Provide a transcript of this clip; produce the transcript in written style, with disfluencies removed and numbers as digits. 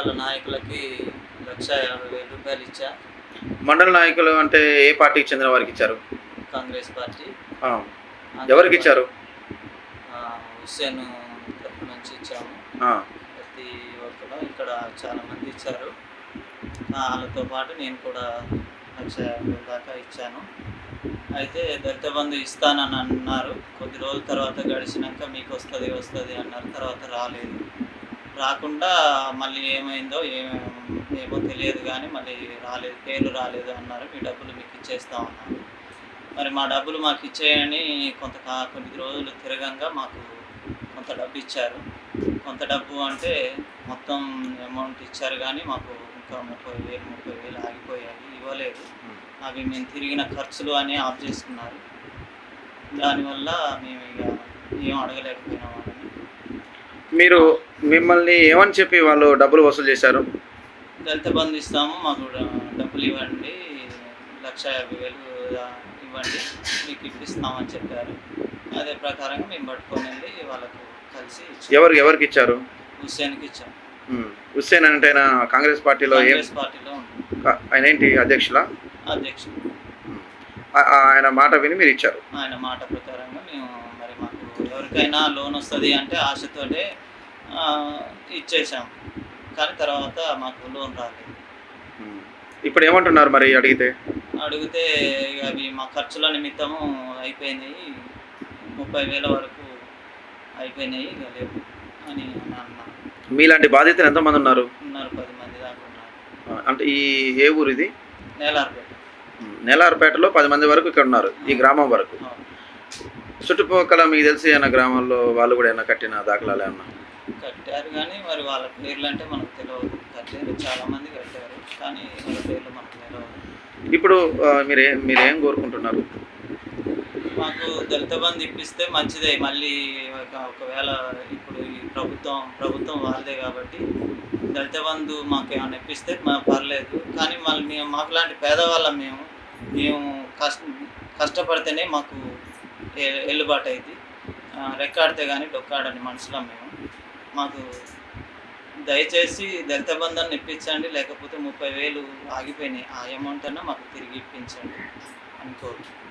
మండల నాయకులకి 1,50,000 ఇచ్చా. మండల నాయకులు అంటే ఏ పార్టీకి చెందిన వారికి ఇచ్చారు? కాంగ్రెస్ పార్టీ. ఆ, ఎవరికి ఇచ్చారు? హుస్సేన్ తరపు నుంచి ఇచ్చాము. ఆ, ప్రతి ఒక్కరు ఇక్కడ చాలామంది ఇచ్చారు. వాళ్ళతో పాటు నేను కూడా 1,50,000 దాకా ఇచ్చాను. అయితే దళిత బంధు ఇస్తానని అన్నారు. కొద్ది రోజుల తర్వాత గడిచినాక మీకు వస్తుంది అన్నారు. తర్వాత రాలేదు. రాకుండా మళ్ళీ ఏమైందో ఏమో తెలియదు కానీ మళ్ళీ రాలేదు, పేర్లు రాలేదు అన్నారు. మీ డబ్బులు మీకు ఇచ్చేస్తామన్నారు. మరి మా డబ్బులు మాకు ఇచ్చేయని కొద్ది రోజులు తిరగంగా మాకు కొంత డబ్బు ఇచ్చారు. కొంత డబ్బు అంటే మొత్తం అమౌంట్ ఇచ్చారు కానీ మాకు ఇంకా 30,000 ఆగిపోయాయి, ఇవ్వలేదు. అవి మేము తిరిగిన ఖర్చులు అని ఆఫ్ చేసుకున్నారు. దానివల్ల మేము ఇక ఏం అడగలేకపోయినాం వాళ్ళని. మీరు మిమ్మల్ని ఏమని చెప్పి వాళ్ళు డబ్బులు వసూలు చేశారు? దళిత బంధు ఇస్తాము, మాకు డబ్బులు ఇవ్వండి, 1,50,000 ఇవ్వండి, మీకు ఇప్పిస్తామని చెప్పారు. అదే ప్రకారంగా మేము పట్టుకొని వెళ్ళి వాళ్ళకు కలిసి ఎవరికి ఇచ్చారు? హుస్సేన్కి ఇచ్చాము. హుస్సేన్ అంటే ఆయన కాంగ్రెస్ పార్టీలో ఆయన ఏంటి అధ్యక్షుడు. ఆయన మాట విని మీరు ఇచ్చారు? ఆయన మాట ప్రకారంగా మేము మరి మాకు ఎవరికైనా లోన్ వస్తుంది అంటే ఆశతోటే ఇచ్చేసాం. కానీ తర్వాత మాకు లోన్ రాలేదు. ఇప్పుడు ఏమంటున్నారు మరి అడిగితే అవి మా ఖర్చుల నిమిత్తము అయిపోయినాయి, 30,000 వరకు అయిపోయినాయి, ఇక లేవు అని అన్నారు. మీలాంటి బాధితులు ఎంతమంది ఉన్నారు? 10 మంది దాకా ఉన్నారు. అంటే ఏ ఊరు ఇది? నేలార్పేట. నేలార్పేటలో 10 మంది వరకు ఇక్కడ ఉన్నారు, ఈ గ్రామం వరకు. చుట్టుపక్కల మీకు తెలిసి ఏమైనా గ్రామాల్లో వాళ్ళు కూడా ఏమైనా కట్టిన దాఖలాలు ఏమన్నా? కట్టారు కానీ మరి వాళ్ళ పేర్లు అంటే మనకు తెలియదు. కట్టారు, చాలామంది కట్టారు కానీ వాళ్ళ పేర్లు మనకు తెలియదు. ఇప్పుడు మీరేం కోరుకుంటున్నారు? మాకు దళిత బంధు ఇప్పిస్తే మంచిదే. మళ్ళీ ఒకవేళ ఇప్పుడు ఈ ప్రభుత్వం వాళ్ళదే కాబట్టి దళిత బంధు మాకు ఏమైనా ఇప్పిస్తే పర్లేదు. కానీ మళ్ళీ మాకు లాంటి పేదవాళ్ళం మేము కష్టపడితేనే మాకు ఎల్లుబాటు అయింది. రెక్కాడితే కానీ డొక్కాడని మనుషులం మేము. మాకు దయచేసి దళిత బంధాన్ని ఇప్పించండి, లేకపోతే 30,000 ఆగిపోయినాయి, ఆ అమౌంట్ అన్నా మాకు తిరిగి ఇప్పించండి అని కోరుతున్నాను.